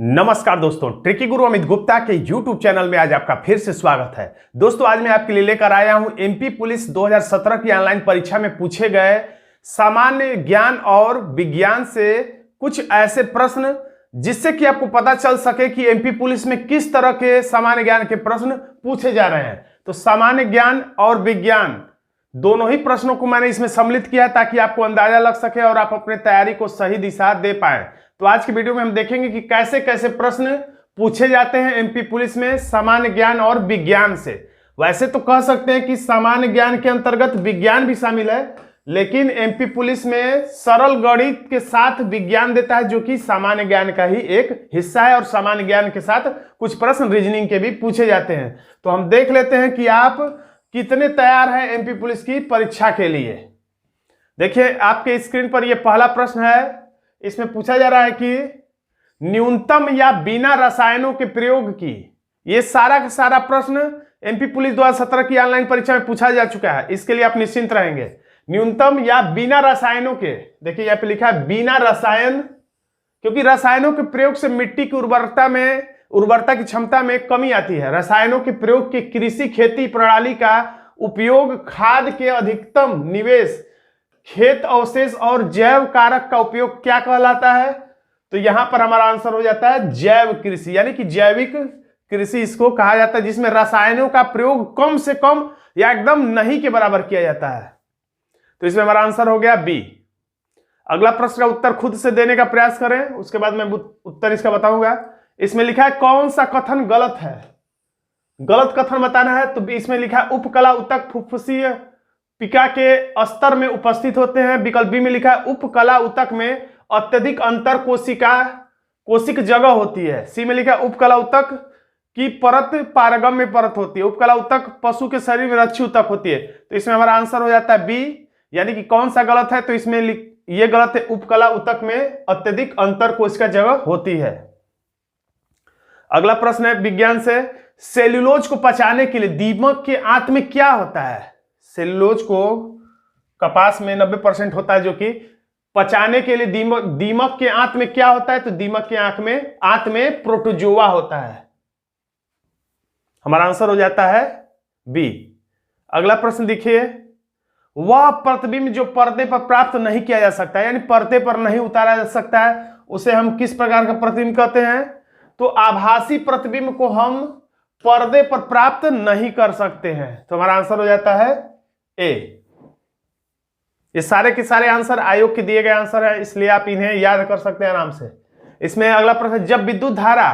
नमस्कार दोस्तों, ट्रिकी गुरु अमित गुप्ता के YouTube चैनल में आज आपका फिर से स्वागत है। दोस्तों, आज मैं आपके लिए लेकर आया हूं एमपी पुलिस 2017 की ऑनलाइन परीक्षा में पूछे गए सामान्य ज्ञान और विज्ञान से कुछ ऐसे प्रश्न जिससे कि आपको पता चल सके कि एमपी पुलिस में किस तरह के सामान्य ज्ञान के प्रश्न पूछे जा रहे हैं। तो सामान्य ज्ञान और विज्ञान दोनों ही प्रश्नों को मैंने इसमें सम्मिलित किया है ताकि आपको अंदाजा लग सके और आप अपने तैयारी को सही दिशा दे पाए। तो आज की वीडियो में हम देखेंगे कि कैसे कैसे प्रश्न पूछे जाते हैं एमपी पुलिस में सामान्य ज्ञान और विज्ञान से। वैसे तो कह सकते हैं कि सामान्य ज्ञान के अंतर्गत विज्ञान भी शामिल है, लेकिन एमपी पुलिस में सरल गणित के साथ विज्ञान देता है जो कि सामान्य ज्ञान का ही एक हिस्सा है, और सामान्य ज्ञान के साथ कुछ प्रश्न रीजनिंग के भी पूछे जाते हैं। तो हम देख लेते हैं कि आप कितने तैयार हैं एमपी पुलिस की परीक्षा के लिए। देखिए, आपके स्क्रीन पर यह पहला प्रश्न है। इसमें पूछा जा रहा है कि न्यूनतम या बिना रसायनों के प्रयोग की। ये सारा का सारा प्रश्न एमपी पुलिस 2017 की ऑनलाइन परीक्षा में पूछा जा चुका है, इसके लिए आप निश्चिंत रहेंगे। न्यूनतम या बिना रसायनों के, देखिए यहाँ पे लिखा है बिना रसायन, क्योंकि रसायनों के प्रयोग से मिट्टी की उर्वरता की क्षमता में कमी आती है। रसायनों के प्रयोग की कृषि खेती प्रणाली का उपयोग, खाद के अधिकतम निवेश, खेत अवशेष और जैव कारक का उपयोग क्या कहलाता है? तो यहां पर हमारा आंसर हो जाता है जैव कृषि, यानी कि जैविक कृषि इसको कहा जाता है, जिसमें रसायनों का प्रयोग कम से कम या एकदम नहीं के बराबर किया जाता है। तो इसमें हमारा आंसर हो गया बी। अगला प्रश्न का उत्तर खुद से देने का प्रयास करें, उसके बाद मैं उत्तर इसका बताऊंगा। इसमें लिखा है कौन सा कथन गलत है? गलत कथन बताना है। तो इसमें लिखा है उपकला उतक फुफ्फुसीय पिका के स्तर में उपस्थित होते हैं। विकल्प बी में लिखा है उपकला उतक में अत्यधिक अंतर कोशिक जगह होती है। सी में लिखा है उपकला उतक की परत पारगम्य परत होती है। उपकला उतक पशु के शरीर में रक्षी उतक होती है। तो इसमें हमारा आंसर हो जाता है बी, यानी कि कौन सा गलत है? तो इसमें यह गलत है, उपकला उतक में अत्यधिक अंतर कोशिका जगह होती है। अगला प्रश्न है विज्ञान से, सेल्यूलोज को पचाने के लिए दीमक के आंत में क्या होता है? सेल्यूलोज को कपास में 90% होता है, जो कि पचाने के लिए दीमक के आंत में क्या होता है? तो दीमक के आंत में प्रोटोजोआ होता है। हमारा आंसर हो जाता है बी। अगला प्रश्न देखिए, वह प्रतिबिंब जो पर्दे पर प्राप्त नहीं किया जा सकता, यानी पर्दे पर नहीं उतारा जा सकता है, उसे हम किस प्रकार का प्रतिबिंब कहते हैं? तो आभासी प्रतिबिंब को हम पर्दे पर प्राप्त नहीं कर सकते हैं। तो हमारा आंसर हो जाता है ए। ये सारे के सारे आंसर आयोग के दिए गए आंसर है, इसलिए आप इन्हें याद कर सकते हैं आराम से। इसमें अगला प्रश्न, जब विद्युत धारा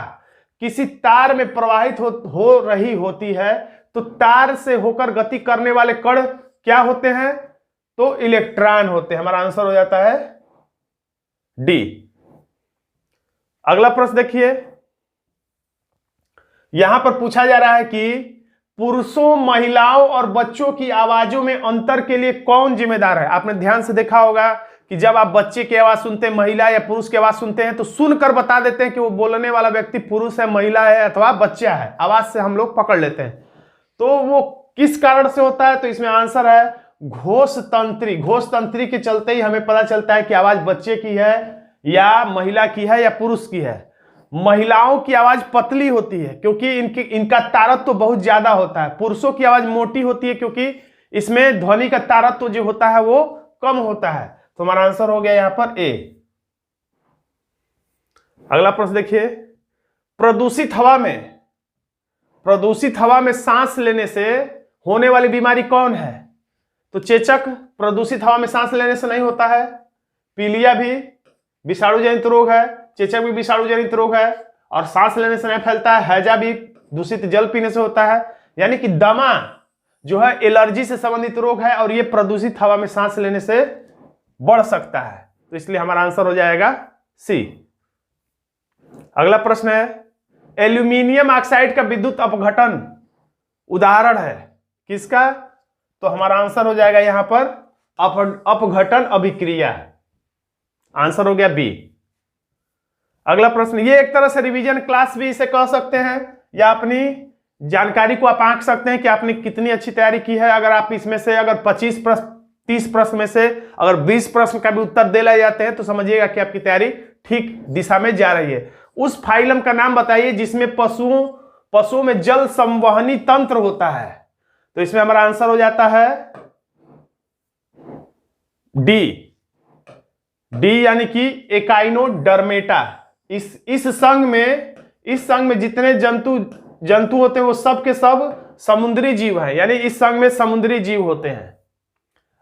किसी तार में प्रवाहित हो रही होती है तो तार से होकर गति करने वाले कण क्या होते हैं? तो इलेक्ट्रॉन होते हैं। हमारा आंसर हो जाता है डी। अगला प्रश्न देखिए, यहां पर पूछा जा रहा है कि पुरुषों, महिलाओं और बच्चों की आवाजों में अंतर के लिए कौन जिम्मेदार है? आपने ध्यान से देखा होगा कि जब आप बच्चे की आवाज सुनते हैं, महिला या पुरुष की आवाज सुनते हैं, तो सुनकर बता देते हैं कि वो बोलने वाला व्यक्ति पुरुष है, महिला है अथवा बच्चा है। आवाज से हम लोग पकड़ लेते हैं। तो वो किस कारण से होता है? तो इसमें आंसर है घोष तंत्री के चलते ही हमें पता चलता है कि आवाज बच्चे की है या महिला की है या पुरुष की है। महिलाओं की आवाज पतली होती है क्योंकि इनका तारत्व तो बहुत ज्यादा होता है। पुरुषों की आवाज मोटी होती है क्योंकि इसमें ध्वनि का तारत्व तो जो होता है वो कम होता है। तो हमारा आंसर हो गया यहां पर ए। अगला प्रश्न देखिए, प्रदूषित हवा में सांस लेने से होने वाली बीमारी कौन है? तो चेचक प्रदूषित हवा में सांस लेने से नहीं होता है। पीलिया भी विषाणु जनित रोग है, चेचक भी विषाणु जनित रोग है और सांस लेने से नहीं फैलता है। हैजा भी दूषित जल पीने से होता है, यानी कि दमा जो है एलर्जी से संबंधित रोग है और यह प्रदूषित हवा में सांस लेने से बढ़ सकता है। तो इसलिए हमारा आंसर हो जाएगा सी। अगला प्रश्न है, एल्यूमिनियम ऑक्साइड का विद्युत अपघटन उदाहरण है किसका? तो हमारा आंसर हो जाएगा यहां पर अपघटन अभिक्रिया। आंसर हो गया बी। अगला प्रश्न, ये एक तरह से रिवीजन क्लास भी इसे कह सकते हैं या अपनी जानकारी को आप आंक सकते हैं कि आपने कितनी अच्छी तैयारी की है। अगर आप इसमें से अगर 25 प्रश्न 30 प्रश्न में से अगर 20 प्रश्न का भी उत्तर दे लाए जाते हैं तो समझिएगा कि आपकी तैयारी ठीक दिशा में जा रही है। उस फाइलम का नाम बताइए जिसमें पशुओं में जल संवहनी तंत्र होता है। तो इसमें हमारा आंसर हो जाता है डी यानी कि एकाइनोडर्मेटा। इस संघ में जितने जंतु होते हैं वो सब के सब समुद्री जीव हैं, यानी इस संघ में समुद्री जीव होते हैं।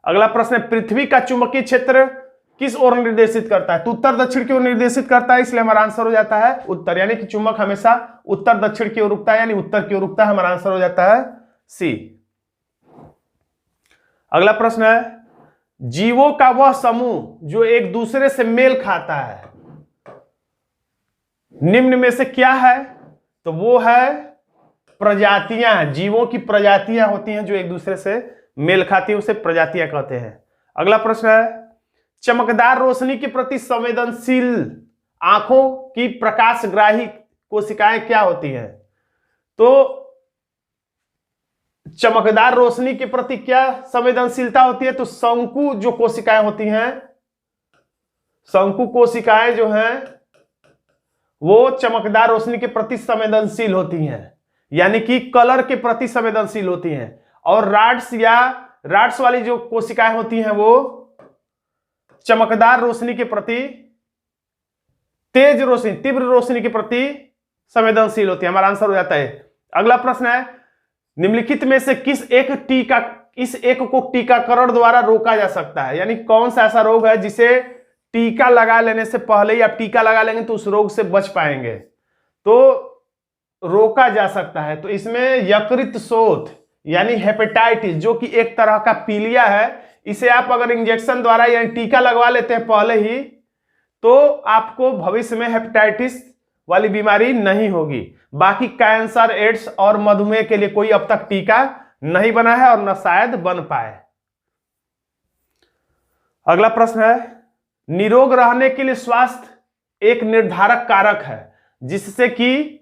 अगला प्रश्न है, पृथ्वी का चुंबकीय क्षेत्र किस ओर निर्देशित करता है? तो उत्तर दक्षिण की ओर निर्देशित करता है, इसलिए हमारा आंसर हो जाता है उत्तर, यानी कि चुंबक हमेशा उत्तर दक्षिण की ओर रुकता है, यानी उत्तर की ओर रुकता है। हमारा आंसर हो जाता है सी। अगला प्रश्न है, जीवों का वह समूह जो एक दूसरे से मेल खाता है निम्न में से क्या है? तो वो है प्रजातियां। जीवों की प्रजातियां होती हैं जो एक दूसरे से मेल खाती है, उसे प्रजातियां कहते हैं। अगला प्रश्न है, चमकदार रोशनी के प्रति संवेदनशील आंखों की प्रकाशग्राही कोशिकाएं क्या होती हैं? तो चमकदार रोशनी के प्रति क्या संवेदनशीलता होती है? तो शंकु जो कोशिकाएं होती हैं, शंकु कोशिकाएं जो हैं वो चमकदार रोशनी के प्रति संवेदनशील होती हैं, यानी कि कलर के प्रति संवेदनशील होती हैं। और राड्स वाली जो कोशिकाएं होती हैं वो चमकदार रोशनी के प्रति, तेज रोशनी, तीव्र रोशनी के प्रति संवेदनशील होती है। हमारा आंसर हो जाता है। अगला प्रश्न है, निम्नलिखित में से इस एक को टीकाकरण द्वारा रोका जा सकता है? यानी कौन सा ऐसा रोग है जिसे टीका लगा लेने से पहले ही आप टीका लगा लेंगे तो उस रोग से बच पाएंगे, तो रोका जा सकता है? तो इसमें यकृत शोथ यानी हेपेटाइटिस, जो कि एक तरह का पीलिया है, इसे आप अगर इंजेक्शन द्वारा यानी टीका लगवा लेते हैं पहले ही, तो आपको भविष्य में हेपेटाइटिस वाली बीमारी नहीं होगी। बाकी कैंसर, एड्स और मधुमेह के लिए कोई अब तक टीका नहीं बना है और न शायद बन पाए। अगला प्रश्न है, निरोग रहने के लिए स्वास्थ्य एक निर्धारक कारक है जिससे कि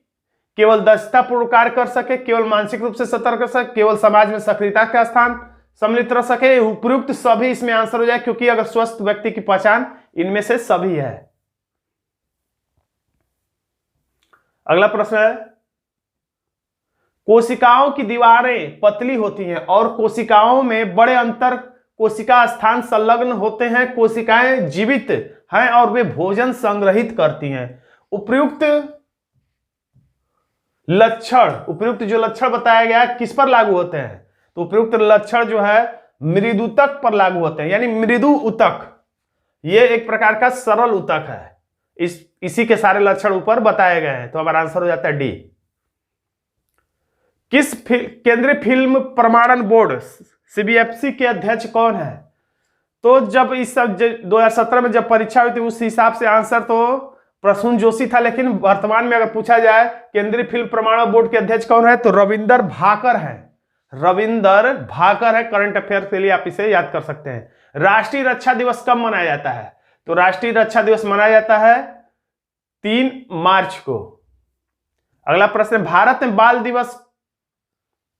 केवल दक्षतापूर्ण कार्य कर सके, केवल मानसिक रूप से सतर्क कर सके, केवल समाज में सक्रियता का स्थान सम्मिलित रह सके। उपयुक्त सभी इसमें आंसर हो जाए, क्योंकि अगर स्वस्थ व्यक्ति की पहचान इनमें से सभी है। अगला प्रश्न है, कोशिकाओं की दीवारें पतली होती हैं और कोशिकाओं में बड़े अंतर कोशिका स्थान संलग्न होते हैं। कोशिकाएं जीवित हैं और वे भोजन संग्रहित करती हैं। उपयुक्त जो लक्षण बताया गया किस पर लागू होते हैं? तो उपयुक्त लक्षण जो है मृदुतक पर लागू होते हैं, यानी मृदु उतक, ये एक प्रकार का सरल उतक है। इसी के सारे लक्षण ऊपर बताए गए हैं। तो हमारा आंसर हो जाता है डी। किस केंद्रीय फिल्म प्रमाणन बोर्ड सीबीएफसी के अध्यक्ष कौन है? तो जब इस 2017 में जब परीक्षा हुई थी उस हिसाब से आंसर तो प्रसून जोशी था, लेकिन वर्तमान में अगर पूछा जाए केंद्रीय फिल्म प्रमाणन बोर्ड के अध्यक्ष कौन है, तो रविंदर भाकर है। करंट अफेयर के लिए आप इसे याद कर सकते हैं। राष्ट्रीय रक्षा दिवस कब मनाया जाता है? तो राष्ट्रीय रक्षा दिवस मनाया जाता है 3 मार्च को। अगला प्रश्न, भारत में बाल दिवस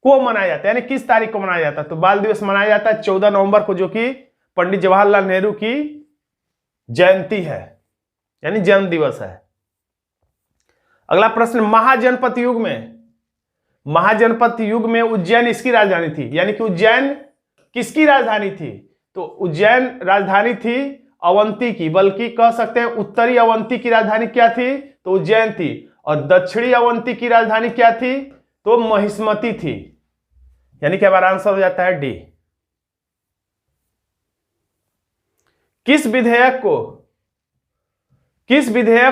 को मनाया जाता है, यानी किस तारीख को मनाया जाता है? तो बाल दिवस मनाया जाता है 14 नवंबर को, जो कि पंडित जवाहरलाल नेहरू की जयंती है, यानी जन्म दिवस है। अगला प्रश्न, महाजनपद युग में उज्जैन इसकी राजधानी थी, यानी कि उज्जैन किसकी राजधानी थी? तो उज्जैन राजधानी थी अवंती की, बल्कि कह सकते हैं उत्तरी अवंती की राजधानी क्या थी? तो उज्जैन थी। और दक्षिणी अवंती की राजधानी क्या थी? तो महिष्मती थी, यानी कि हमारा आंसर हो जाता है डी। किस विधेयक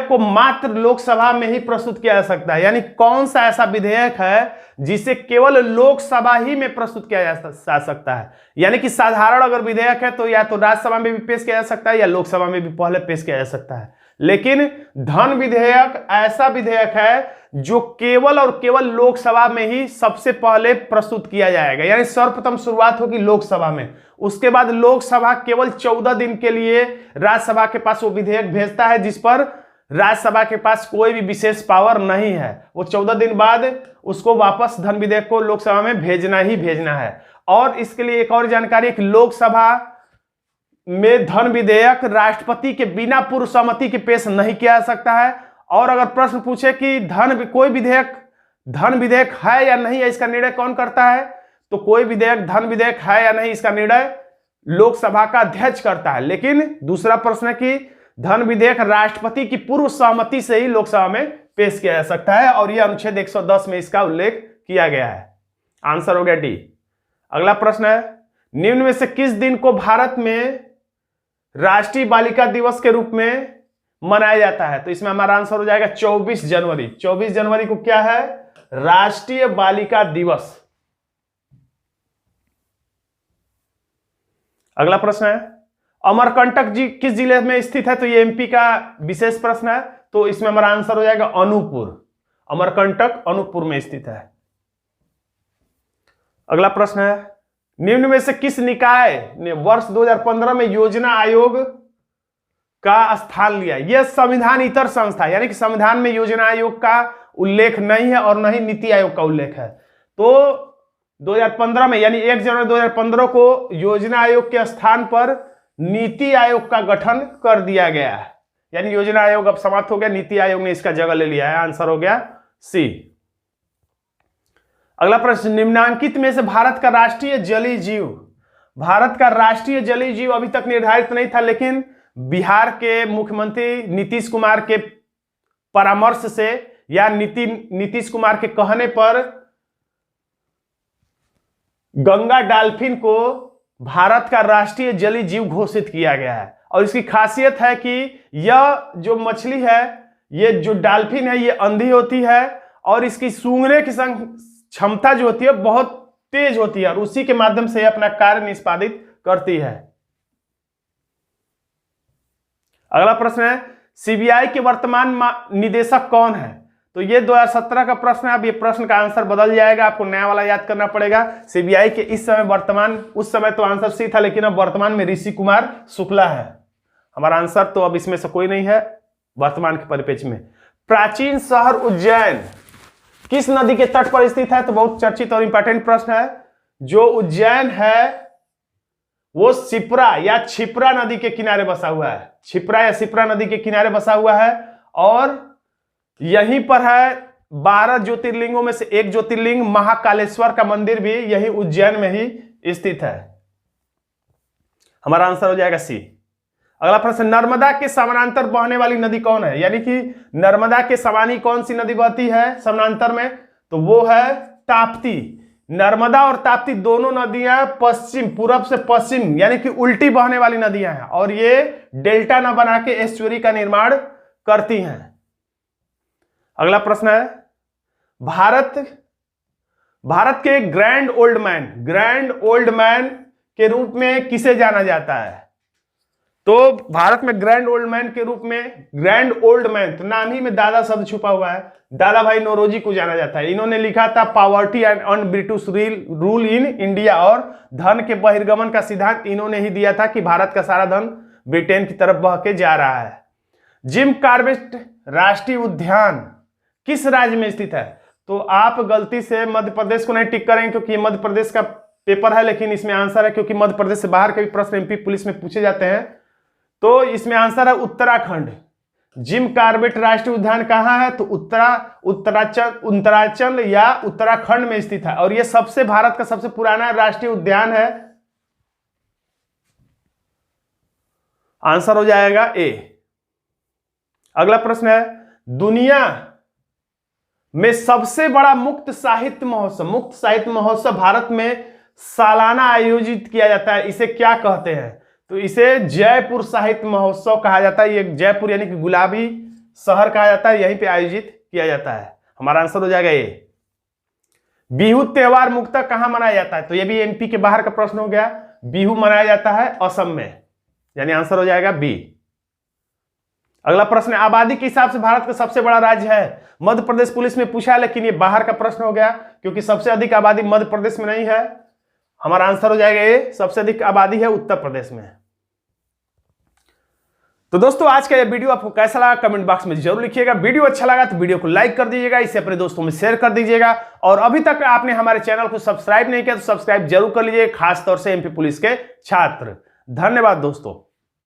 को मात्र लोकसभा में ही प्रस्तुत किया जा सकता है? यानी कौन सा ऐसा विधेयक है जिसे केवल लोकसभा ही में प्रस्तुत किया जा सकता है? यानी कि साधारण अगर विधेयक है तो या तो राज्यसभा में भी पेश किया जा सकता है या लोकसभा में भी पहले पेश किया जा सकता है, लेकिन धन विधेयक ऐसा विधेयक है जो केवल और केवल लोकसभा में ही सबसे पहले प्रस्तुत किया जाएगा, यानी सर्वप्रथम शुरुआत होगी लोकसभा में। उसके बाद लोकसभा केवल 14 दिन के लिए राज्यसभा के पास वो विधेयक भेजता है, जिस पर राज्यसभा के पास कोई भी विशेष पावर नहीं है। वो 14 दिन बाद उसको वापस धन विधेयक को लोकसभा में भेजना ही भेजना है। और इसके लिए एक और जानकारी, लोकसभा में धन विधेयक राष्ट्रपति के बिना पूर्व सहमति के पेश नहीं किया जा सकता है, और अगर प्रश्न पूछे कि कोई विधेयक धन विधेयक है या नहीं है, इसका निर्णय कौन करता है, तो कोई विधेयक धन विधेयक है या नहीं, इसका निर्णय लोकसभा का अध्यक्ष करता है। लेकिन दूसरा प्रश्न है कि धन विधेयक राष्ट्रपति की पूर्व सहमति से ही लोकसभा में पेश किया जा सकता है, और यह अनुच्छेद 110 में इसका उल्लेख किया गया है। आंसर हो गया डी। अगला प्रश्न है, निम्न में से किस दिन को भारत में राष्ट्रीय बालिका दिवस के रूप में मनाया जाता है? तो इसमें हमारा आंसर हो जाएगा 24 जनवरी। 24 जनवरी को क्या है? राष्ट्रीय बालिका दिवस। अगला प्रश्न है, अमरकंटक जी किस जिले में स्थित है? तो ये एमपी का विशेष प्रश्न है, तो इसमें हमारा आंसर हो जाएगा अनूपपुर। अमरकंटक अनूपपुर में स्थित है। अगला प्रश्न है, निम्न में से किस निकाय ने वर्ष 2015 में योजना आयोग का स्थान लिया? यह संविधान इतर संस्था, यानी कि संविधान में योजना आयोग का उल्लेख नहीं है और न ही नीति आयोग का उल्लेख है। तो 2015 में यानी 1 जनवरी 2015 को योजना आयोग के स्थान पर नीति आयोग का गठन कर दिया गया है, यानी योजना आयोग अब समाप्त हो गया, नीति आयोग ने इसका जगह ले लिया है। आंसर हो गया सी। अगला प्रश्न, निम्नांकित में से भारत का राष्ट्रीय जलीय जीव, भारत का राष्ट्रीय जलीय जीव अभी तक निर्धारित नहीं था, लेकिन बिहार के मुख्यमंत्री नीतीश कुमार के परामर्श से या नीतीश कुमार के कहने पर गंगा डॉल्फिन को भारत का राष्ट्रीय जलीय जीव घोषित किया गया है। और इसकी खासियत है कि यह जो मछली है, ये जो डॉल्फिन है, ये अंधी होती है और इसकी सूंघने की क्षमता जो होती है बहुत तेज होती है, और उसी के माध्यम से अपना कार्य निष्पादित करती है। अगला प्रश्न है, सीबीआई के वर्तमान निदेशक कौन है? तो ये 2017 का प्रश्न है। अब ये प्रश्न का आंसर बदल जाएगा, आपको नया वाला याद करना पड़ेगा। सीबीआई के इस समय वर्तमान, उस समय तो आंसर सी था, लेकिन अब वर्तमान में ऋषि कुमार शुक्ला है। हमारा आंसर तो अब इसमें से कोई नहीं है वर्तमान के परिप्रेक्ष्य में। प्राचीन शहर उज्जैन किस नदी के तट पर स्थित है? तो बहुत चर्चित और इंपॉर्टेंट प्रश्न है। जो उज्जैन है वो शिप्रा या क्षिप्रा नदी के किनारे बसा हुआ है। क्षिप्रा या शिप्रा नदी के किनारे बसा हुआ है, और यहीं पर है 12 ज्योतिर्लिंगों में से एक ज्योतिर्लिंग महाकालेश्वर का मंदिर भी यही उज्जैन में ही स्थित है। हमारा आंसर हो जाएगा सी। अगला प्रश्न, नर्मदा के समानांतर बहने वाली नदी कौन है? यानी कि नर्मदा के समानी कौन सी नदी बहती है समानांतर में? तो वो है ताप्ती। नर्मदा और ताप्ती दोनों नदियां पश्चिम, पूरब से पश्चिम यानी कि उल्टी बहने वाली नदियां हैं, और ये डेल्टा न बना के एस्चुरी का निर्माण करती हैं। अगला प्रश्न है, भारत के ग्रैंड ओल्ड मैन के रूप में किसे जाना जाता है? तो भारत में ग्रैंड ओल्ड मैन के रूप में, ग्रैंड ओल्ड मैन तो नाम ही में दादा शब्द छुपा हुआ है, दादा भाई नौरोजी को जाना जाता है। इन्होंने लिखा था poverty and British rule in India, और धन के बहिर्गमन का सिद्धांत इन्होंने ही दिया था कि भारत का सारा धन ब्रिटेन की तरफ बह के जा रहा है। जिम कॉर्बेट राष्ट्रीय उद्यान किस राज्य में स्थित है? तो आप गलती से मध्य प्रदेश को नहीं टिक करेंगे, क्योंकि मध्य प्रदेश का पेपर है, लेकिन इसमें आंसर है, क्योंकि मध्य प्रदेश से बाहर के भी प्रश्न एमपी पुलिस में पूछे जाते हैं, तो इसमें आंसर है उत्तराखंड। जिम कॉर्बेट राष्ट्रीय उद्यान कहाँ है? तो उत्तरांचल या उत्तराखंड में स्थित है, और यह भारत का सबसे पुराना राष्ट्रीय उद्यान है। आंसर हो जाएगा ए। अगला प्रश्न है, दुनिया में सबसे बड़ा मुक्त साहित्य महोत्सव भारत में सालाना आयोजित किया जाता है, इसे क्या कहते हैं? तो इसे जयपुर साहित्य महोत्सव कहा जाता है। ये जयपुर यानी कि गुलाबी शहर कहा जाता है, यहीं पे आयोजित किया जाता है। हमारा आंसर हो जाएगा ए। बिहू त्योहार मुख्यतः कहां मनाया जाता है? तो ये भी एमपी के बाहर का प्रश्न हो गया। बिहू मनाया जाता है असम में, यानी आंसर हो जाएगा बी। अगला प्रश्न, आबादी के हिसाब से भारत का सबसे बड़ा राज्य है? मध्य प्रदेश पुलिस में पूछा है, लेकिन ये बाहर का प्रश्न हो गया, क्योंकि सबसे अधिक आबादी मध्य प्रदेश में नहीं है। हमारा आंसर हो जाएगा ए, सबसे अधिक आबादी है उत्तर प्रदेश में। तो दोस्तों, आज का ये वीडियो आपको कैसा लगा कमेंट बॉक्स में जरूर लिखिएगा। वीडियो अच्छा लगा तो वीडियो को लाइक कर दीजिएगा, इसे अपने दोस्तों में शेयर कर दीजिएगा, और अभी तक आपने हमारे चैनल को सब्सक्राइब नहीं किया तो सब्सक्राइब जरूर कर लीजिए, खासतौर से एमपी पुलिस के छात्र। धन्यवाद दोस्तों।